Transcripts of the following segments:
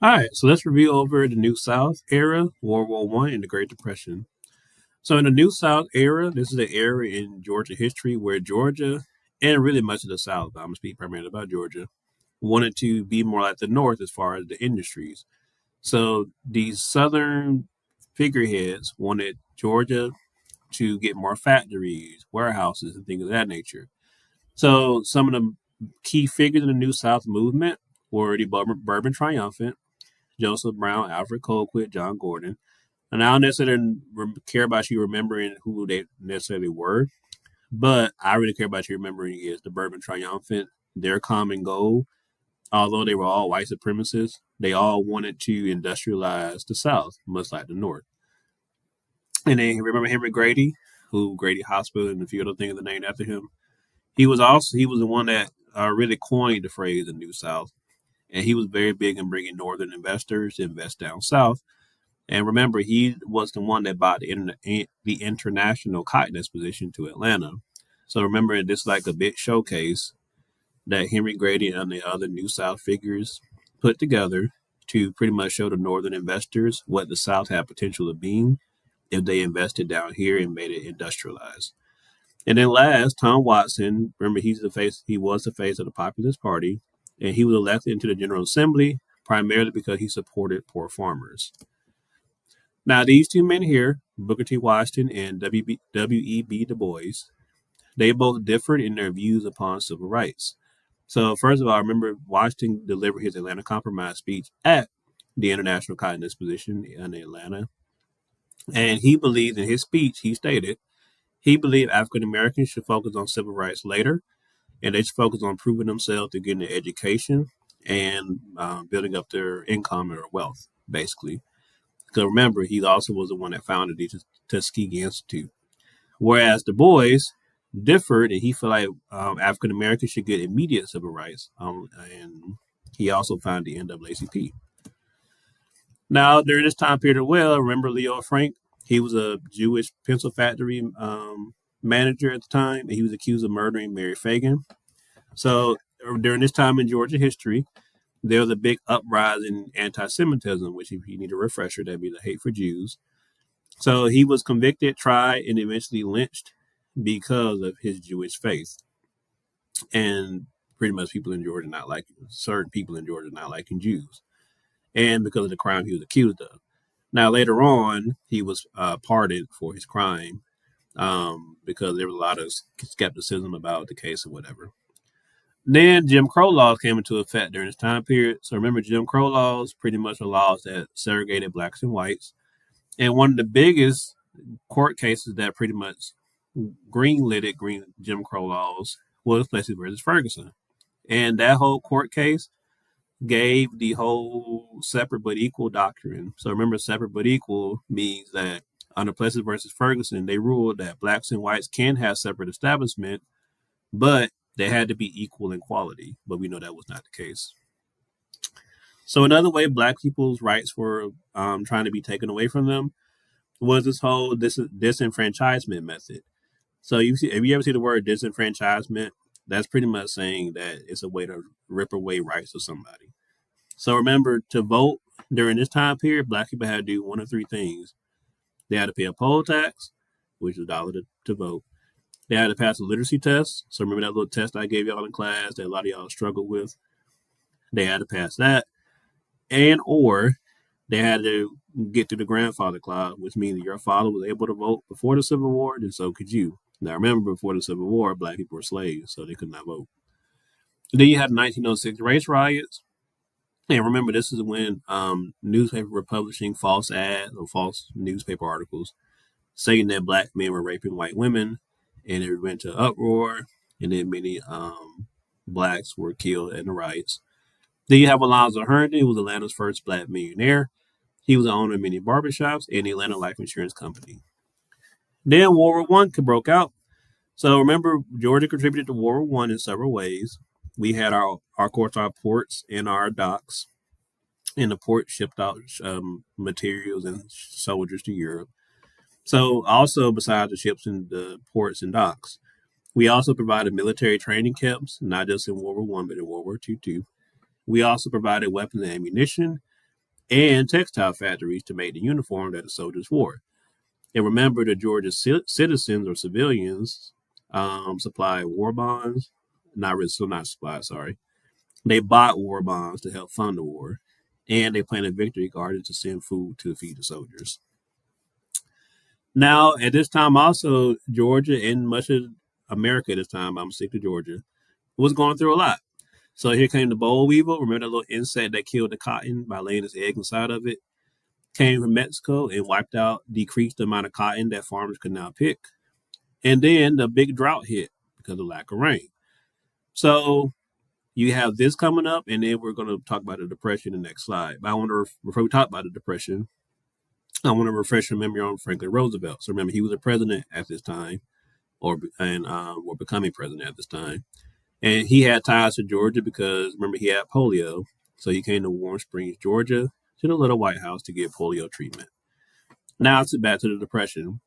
All right, so let's review over the New South era, World War One, and the Great Depression. So in the New South era, this is the era in Georgia history where Georgia, and really much of the South, but I'm gonna speak primarily about Georgia, wanted to be more like the North as far as the industries. So these Southern figureheads wanted Georgia to get more factories, warehouses, and things of that nature. So some of the key figures in the New South movement were the Bourbon Triumphant, Joseph Brown, Alfred Colquitt, John Gordon. And I don't necessarily care about you remembering who they necessarily were, but I really care about you remembering is the Bourbon Triumphant, their common goal. Although they were all white supremacists, they all wanted to industrialize the South, much like the North. And then remember Henry Grady, who Grady Hospital and a few other things are named after him. He was the one that really coined the phrase the New South, and he was very big in bringing Northern investors to invest down South. And remember, he was the one that bought the International Cotton Exposition to Atlanta. So remember, this is like a big showcase that Henry Grady and the other New South figures put together to pretty much show the Northern investors what the South had potential of being if they invested down here and made it industrialized. And then last, Tom Watson, remember he was the face of the Populist Party, and he was elected into the General Assembly primarily because he supported poor farmers. Now, these two men here, Booker T. Washington and W.E.B. Du Bois, they both differed in their views upon civil rights. So, first of all, I remember Washington delivered his Atlanta Compromise speech at the International Cotton Exposition in Atlanta. And he believed in his speech, he stated, he believed African Americans should focus on civil rights later, and they should focus on proving themselves through getting an education and building up their income or wealth, basically. Because remember, he also was the one that founded the Tuskegee Institute. Whereas Du Bois differed, and he felt like African Americans should get immediate civil rights, and he also founded the NAACP. Now, during this time period as well, remember Leo Frank? He was a Jewish pencil factory manager at the time, and he was accused of murdering Mary Fagan. So during this time in Georgia history, there was a big uprising in anti-Semitism, which if you need a refresher, that'd be the hate for Jews. So he was convicted, tried, and eventually lynched because of his Jewish faith. And pretty much people in Georgia not liking certain people in Georgia not liking Jews, and because of the crime he was accused of. Now later on, he was pardoned for his crime because there was a lot of skepticism about the case or whatever. Then Jim Crow laws came into effect during this time period. So remember, Jim Crow laws pretty much are laws that segregated blacks and whites. And one of the biggest court cases that pretty much green Jim Crow laws was Plessy versus Ferguson. And that whole court case gave the whole separate but equal doctrine. So remember, separate but equal means that under Plessy versus Ferguson, they ruled that blacks and whites can have separate establishment, but they had to be equal in quality. But we know that was not the case. So another way black people's rights were trying to be taken away from them was this whole disenfranchisement method. So if you ever see the word disenfranchisement, that's pretty much saying that it's a way to rip away rights of somebody. So remember, to vote during this time period, black people had to do one of three things. They had to pay a poll tax, which is $1 to vote. They had to pass a literacy test. So remember that little test I gave y'all in class that a lot of y'all struggled with. They had to pass that, and or they had to get through the grandfather clause, which means your father was able to vote before the Civil War, and so could you. Now remember, before the Civil War, black people were slaves, so they could not vote. And then you have 1906 race riots. And remember, this is when newspapers were publishing false ads or false newspaper articles saying that black men were raping white women, and it went to uproar, and then many blacks were killed in the riots. Then you have Alonzo Herndon, who was Atlanta's first black millionaire. He was the owner of many barbershops and the Atlanta Life Insurance Company. Then World War One broke out. So remember, Georgia contributed to World War One in several ways. We had of course, our ports and our docks, and the port shipped out materials and soldiers to Europe. So also, besides the ships and the ports and docks, we also provided military training camps, not just in World War One, but in World War Two too. We also provided weapons and ammunition. and textile factories to make the uniform that the soldiers wore. And remember, the Georgia citizens or civilians supplied war bonds, not really, so not supplied, sorry. They bought war bonds to help fund the war, and they planted victory gardens to send food to feed the soldiers. Now, at this time, also, Georgia and much of America at this time, I'm sick to Georgia, was going through a lot. So here came the boll weevil. Remember that little insect that killed the cotton by laying its egg inside of it? Came from Mexico and wiped out, decreased the amount of cotton that farmers could now pick. And then the big drought hit because of lack of rain. So you have this coming up, and then we're going to talk about the depression in the next slide. But I want to, before we talk about the depression, I want to refresh your memory on Franklin Roosevelt. So remember, he was a president at this time, or becoming president at this time, and he had ties to Georgia because remember he had polio. So he came to Warm Springs, Georgia, to the little White House to get polio treatment. Now it's back to the depression.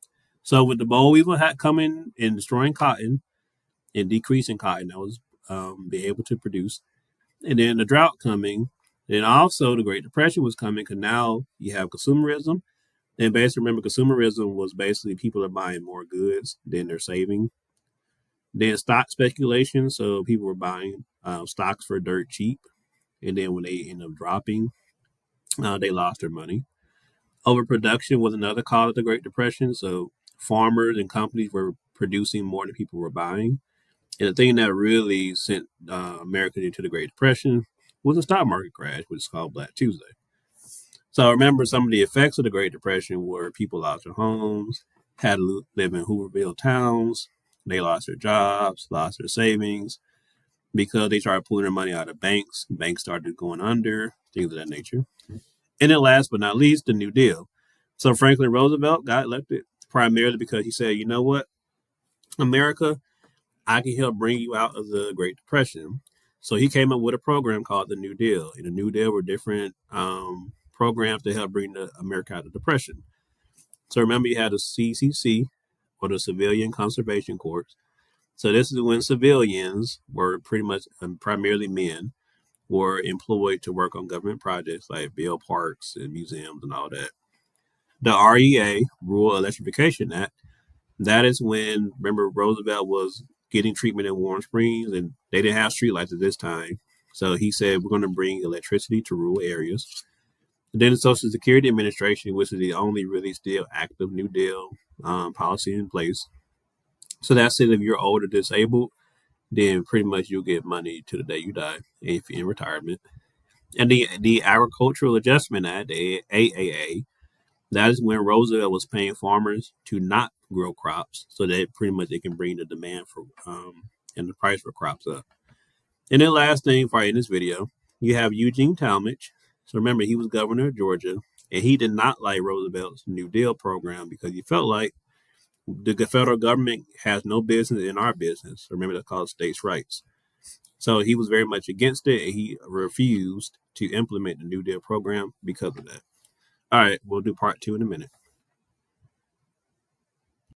So with the boll weevil hat coming and destroying cotton and decreasing cotton that was be able to produce, and then the drought coming, and also the Great Depression was coming because now you have consumerism. And basically, remember, consumerism was basically people are buying more goods than they're saving. Then stock speculation, so people were buying stocks for dirt cheap, and then when they end up dropping, they lost their money. Overproduction was another cause of the Great Depression. So farmers and companies were producing more than people were buying. And the thing that really sent America into the Great Depression was the stock market crash, which is called Black Tuesday. So remember, some of the effects of the Great Depression were people lost their homes, had to live in Hooverville towns, they lost their jobs, lost their savings because they started pulling their money out of banks. Banks started going under, things of that nature. And then last but not least, the New Deal. So Franklin Roosevelt got elected primarily because he said, you know what, America, I can help bring you out of the Great Depression. So he came up with a program called the New Deal. And the New Deal were different programs to help bring America out of depression. So remember, you had the CCC, or the Civilian Conservation Corps. So this is when civilians were pretty much primarily men were employed to work on government projects like build parks and museums and all that. The REA, Rural Electrification Act, that is when, remember, Roosevelt was getting treatment in Warm Springs and they didn't have streetlights at this time. So he said, we're going to bring electricity to rural areas. And then the Social Security Administration, which is the only really still active New Deal policy in place. So that's it. If you're old or disabled, then pretty much you'll get money to the day you die if you're in retirement. And the Agricultural Adjustment Act, the AAA, that is when Roosevelt was paying farmers to not grow crops, so that pretty much they can bring the demand for and the price for crops up. And then last thing for in this video, you have Eugene Talmadge. So remember, he was governor of Georgia, and he did not like Roosevelt's New Deal program because he felt like the federal government has no business in our business. Remember, that's called states' rights. So he was very much against it, and he refused to implement the New Deal program because of that. All right, we'll do part two in a minute.